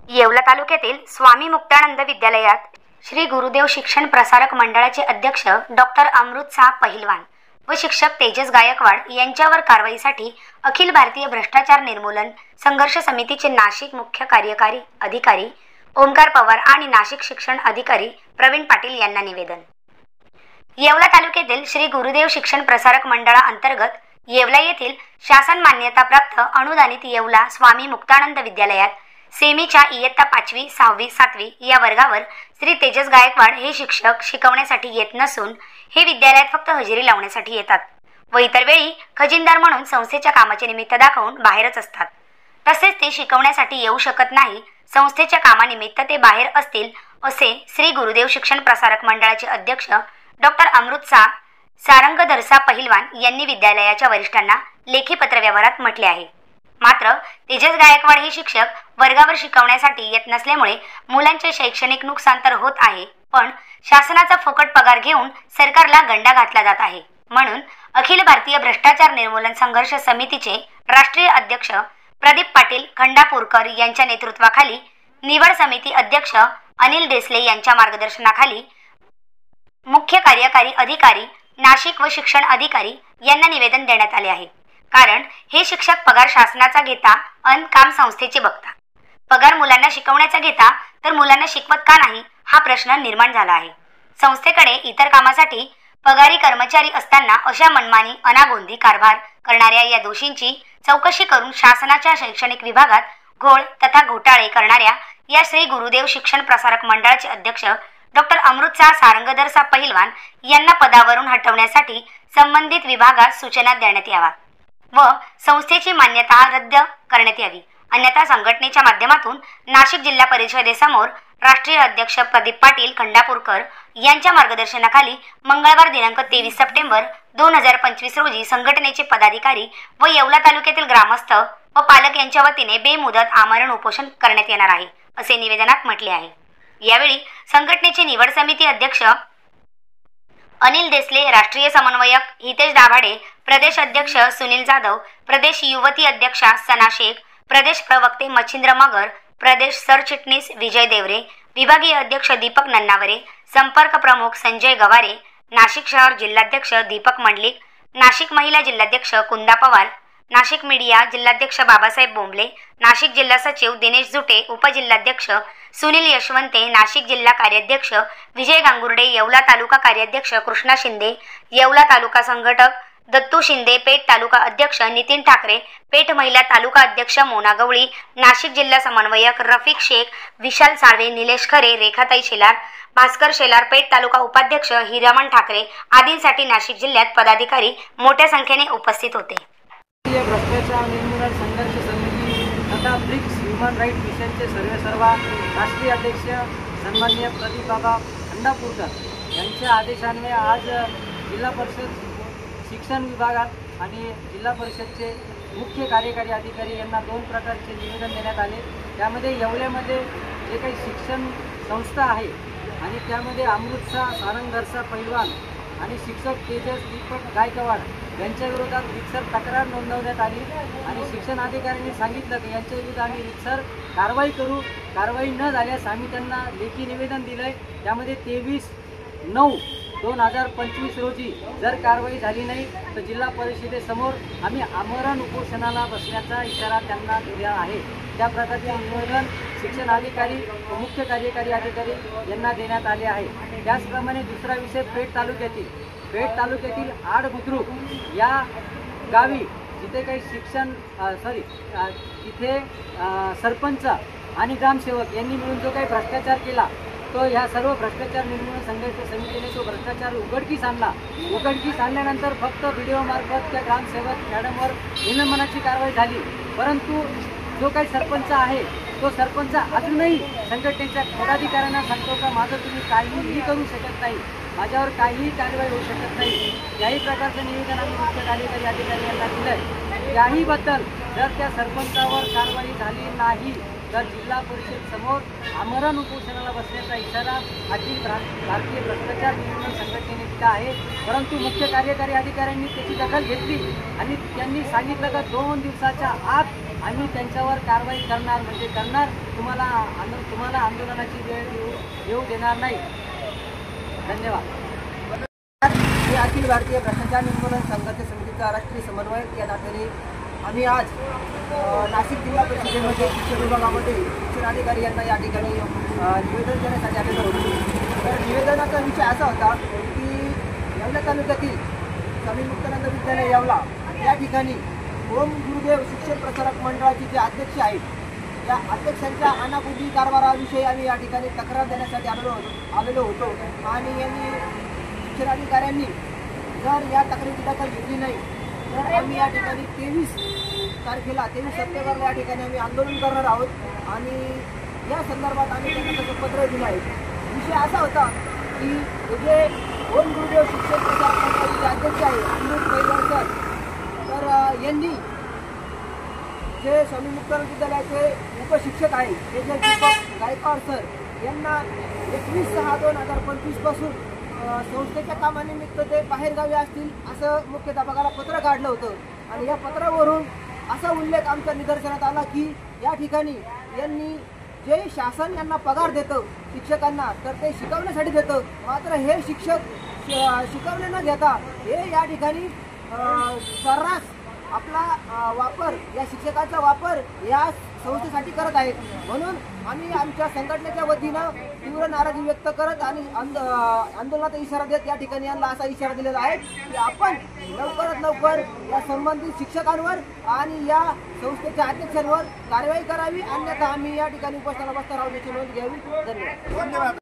येवला तालुक्यातील स्वामी मुक्तानंद विद्यालयात श्री गुरुदेव शिक्षण प्रसारक मंडळाचे अध्यक्ष डॉक्टर अमृतशाह पहिलवान व शिक्षक तेजस गायकवाड यांच्यावर कारवाईसाठी अखिल भारतीय भ्रष्टाचार निर्मूलन संघर्ष समितीचे नाशिक मुख्य कार्यकारी अधिकारी ओमकार पवार आणि नाशिक शिक्षण अधिकारी प्रवीण पाटील यांना निवेदन। येवला तालुक्यातील श्री गुरुदेव शिक्षण प्रसारक मंडळाअंतर्गत येवला येथील शासन मान्यताप्राप्त अनुदानित येवला स्वामी मुक्तानंद विद्यालयात सेमीच्या इयत्ता 5वी, 6वी, 7वी या वर्गावर श्री तेजस गायकवाड हे शिक्षक शिकवण्यासाठी येत नसून हे विद्यालयात फक्त हजेरी लावण्यासाठी येतात व इतर वेळी खजिनदार म्हणून संस्थेच्या कामाचे निमित्त दाखवून बाहेरच असतात। तसेच ते शिकवण्यासाठी येऊ शकत नाही, संस्थेच्या कामानिमित्त ते बाहेर असतील असे श्री गुरुदेव शिक्षण प्रसारक मंडळाचे अध्यक्ष डॉक्टर अमृतशाह सारंगधरसा पहिलवान यांनी विद्यालयाच्या वरिष्ठांना लेखी पत्रव्यवहारात म्हटले आहे। मात्र तेजस गायकवाड हे शिक्षक वर्गावर शिकवण्यासाठी येत नसल्यामुळे मुलांचे शैक्षणिक नुकसान तर होत आहे, पण शासनाचा फुकट पगार घेऊन सरकारला गंडा घातला जात आहे। म्हणून अखिल भारतीय भ्रष्टाचार निर्मूलन संघर्ष समितीचे राष्ट्रीय अध्यक्ष प्रदीप पाटील खंडापूरकर यांच्या नेतृत्वाखाली निवड समिती अध्यक्ष अनिल देसले यांच्या मार्गदर्शनाखाली मुख्य कार्यकारी अधिकारी नाशिक व शिक्षण अधिकारी यांना निवेदन देण्यात आले आहे। कारण हे शिक्षक पगार शासनाचा घेता अन काम संस्थेचे बघता। पगार मुलांना शिकवण्याचा घेता तर मुलांना शिकवत का नाही हा प्रश्न निर्माण झाला आहे। संस्थेकडे इतर कामासाठी पगारी कर्मचारी असताना अशा मनमानी अनागोंदी कारभार करणाऱ्या या दोषींची चौकशी करून शासनाच्या शैक्षणिक विभागात घोळ तथा घोटाळे करणाऱ्या या श्री गुरुदेव शिक्षण प्रसारक मंडळाचे अध्यक्ष डॉक्टर अमृतशाह सारंगधरसा पहिलवान यांना पदावरून हटवण्यासाठी संबंधित विभागात सूचना देण्यात यावा व संस्थेची मान्यता रद्द करण्यात यावी, अन्यथा संघटनेच्या माध्यमातून नाशिक जिल्हा परिषदेसमोर राष्ट्रीय अध्यक्ष प्रदीप पाटील खंडापूरकर यांच्या मार्गदर्शनाखाली मंगळवार दिनांक 23 सप्टेंबर 2025 रोजी संघटनेचे पदाधिकारी व येवला तालुक्यातील ग्रामस्थ व पालक यांच्या वतीने बेमुदत आमरण उपोषण करण्यात येणार आहे, असे निवेदनात म्हटले आहे। यावेळी संघटनेचे निवड समिती अध्यक्ष अनिल देसले, राष्ट्रीय समन्वयक हितेश दाभाडे, प्रदेश अध्यक्ष सुनील जाधव, प्रदेश युवती अध्यक्षा सना शेख, प्रदेश प्रवक्ते मच्छिंद्र मगर, प्रदेश सरचिटणीस विजय देवरे, विभागीय अध्यक्ष दीपक नन्नावरे, संपर्क प्रमुख संजय गवारे, नाशिक शहर जिल्हाध्यक्ष दीपक मंडलिक, नाशिक महिला जिल्हाध्यक्ष कुंदा पवार, नाशिक मीडिया जिल्हाध्यक्ष बाबासाहेब बोंबले, नाशिक जिल्हा सचिव दिनेश जुटे, उपजिल्हाध्यक्ष सुनील यशवंते, नाशिक जिल्हा कार्याध्यक्ष विजय गांगुर्डे, येवला तालुका कार्याध्यक्ष कृष्णा शिंदे, येवला तालुका संघटक दत्तू शिंदे, पेठ तालुका अध्यक्ष नितीन ठाकरे, पेठ महिला तालुका अध्यक्ष मोना गवळी, नाशिक जिल्हा समन्वयक रफिक शेख, विशाल साळवे, निलेश खरे, रेखाताई शेलार, भास्कर शेलार, पेठ तालुका उपाध्यक्ष हिरामन ठाकरे आदींसाठी नाशिक जिल्ह्यात पदाधिकारी मोठ्या संख्येने उपस्थित होते। भ्रष्टाचार निर्मूलन संघर्ष समिती तथा ब्रिक्स ह्युमन राईट मिशनचे सर्वेसर्वा राष्ट्रीय अध्यक्ष सन्माननीय प्रदीप बाबा खंडापूरकर यांच्या आदेशान्वये आज जिल्हा परिषद शिक्षण विभागात आणि जिल्हा परिषदचे मुख्य कार्यकारी अधिकारी यांना 2 प्रकारचे निवेदन देण्यात आले। त्यामध्ये येवल्यामध्ये जे काही शिक्षण संस्था आहे आणि त्यामध्ये अमृतशाह सारंगधरसा पहिलवान आणि शिक्षक तेजस दीपक गायकवाड यांच्या विरोधात रितसर तक्रार नोंदवण्यात आली आणि शिक्षण अधिकाऱ्यांनी सांगितलं की यांच्या विरुद्ध आम्ही रितसर कारवाई करू। कारवाई न झाल्यास आम्ही त्यांना लेखी निवेदन दिलंय। त्यामध्ये 23/9/2025 रोजी जर कारवाई झाली नाही तर जिल्हा परिषदेसमोर आम्ही आमरण उपोषणाला बसण्याचा इशारा त्यांना दिला आहे। त्या प्रकारचे निवेदन शिक्षण अधिकारी व मुख्य कार्यकारी अधिकारी यांना देण्यात आले आहे। त्याचप्रमाणे दुसरा विषय पेठ तालुक्यातील आड बुद्रुक या गावी जिथे काही तिथे सरपंच आणि ग्रामसेवक यांनी मिळून जो काही भ्रष्टाचार केला तो ह्या सर्व भ्रष्टाचार निर्मूलन संघर्ष समितीने तो भ्रष्टाचार उघडकीस आणला। उघडकीस आणल्यानंतर फक्त व्हिडिओ मार्फत त्या ग्रामसेवक मॅडमवर निलंबनाची कारवाई झाली, परंतु जो काही सरपंच आहे तो सरपंच अजूनही संघटनेच्या पदाधिकाऱ्यांना सांगतो का माझं तुम्ही काहीही करू शकत नाही, माझ्यावर काहीही कारवाई होऊ शकत नाही। याही प्रकारचं निवेदन आम्ही मुख्य कार्यकारी अधिकारी यांना दिलं आहे। याहीबद्दल जर त्या सरपंचावर कारवाई झाली नाही तर जिल्हा परिषद समोर आमरण उपोषणाला बसण्याचा इशारा अखिल भारतीय भ्रष्टाचार निर्मूलन संघटनेने दिला आहे। परंतु मुख्य कार्यकारी अधिकाऱ्यांनी त्याची दखल घेतली आणि त्यांनी सांगितलं की 2 दिवसाच्या आत आम्ही त्यांच्यावर कारवाई करणार म्हणजे करणार. तुम्हाला आंदोलनाची वेळ येऊ देणार नाही. धन्यवाद. मी अखिल भारतीय भ्रष्टाचार निर्मूलन संघर्ष समितीचा राष्ट्रीय समन्वयक या नात्याने आम्ही आज नाशिक जिल्हा परिषदेमध्ये शिक्षण विभागामध्ये शिक्षणाधिकारी यांना या ठिकाणी निवेदन देण्यासाठी आलेलो होतो. तर निवेदनाचा विषय असा होता की येवला तालुक्यातील स्वामी मुक्तानंद विद्यालय येवला या ठिकाणी ओम गुरुदेव शिक्षण प्रसारक मंडळाचे जे अध्यक्ष आहेत या अध्यक्षांच्या अनागोंदी कारभाराविषयी आम्ही या ठिकाणी तक्रार देण्यासाठी आलेलो होतो. आणि यांनी शिक्षणाधिकाऱ्यांनी जर या तक्रारीची दखल घेतली नाही तर आम्ही या ठिकाणी 23 सप्टेंबरला या ठिकाणी आम्ही आंदोलन करणार आहोत. आणि या संदर्भात आम्ही त्यांना तसं पत्र दिलं आहे. विषय असा होता की जे ओम गुरुदेव शिक्षण प्रसारक मंडळाचे अध्यक्ष आहे अमृत पहिलवान सर, तर यांनी जे स्वामी मुक्तानंद विद्यालयाचे उपशिक्षक आहे ते जे दीपक गायकवाड सर यांना 21/6/2025 पासून संस्थेच्या कामानिमित्त ते बाहेरगावी असतील असं मुख्याध्यापकाला पत्र काढलं होतं. आणि या पत्रावरून असा उल्लेख आमच्या निदर्शनात आला की या ठिकाणी यांनी जे शासन यांना पगार देतं शिक्षकांना तर ते शिकवण्यासाठी देतं, मात्र हे शिक्षक शिकवणे न घेता हे या ठिकाणी सर्रास आपला वापर या शिक्षकाचा वापर या संस्थेसाठी करत आहेत. म्हणून आम्ही आमच्या संघटनेच्या वतीनं तीव्र नाराजी व्यक्त करत आणि आंदोलनाचा इशारा देत या ठिकाणी यांना असा इशारा दिलेला आहे की आपण लवकरात लवकर या संबंधित शिक्षकांवर आणि या संस्थेच्या अध्यक्षांवर कारवाई करावी, अन्यथा आम्ही या ठिकाणी उपोषणाला बसणार आहोत याची नोंद घ्यावी. धन्यवाद.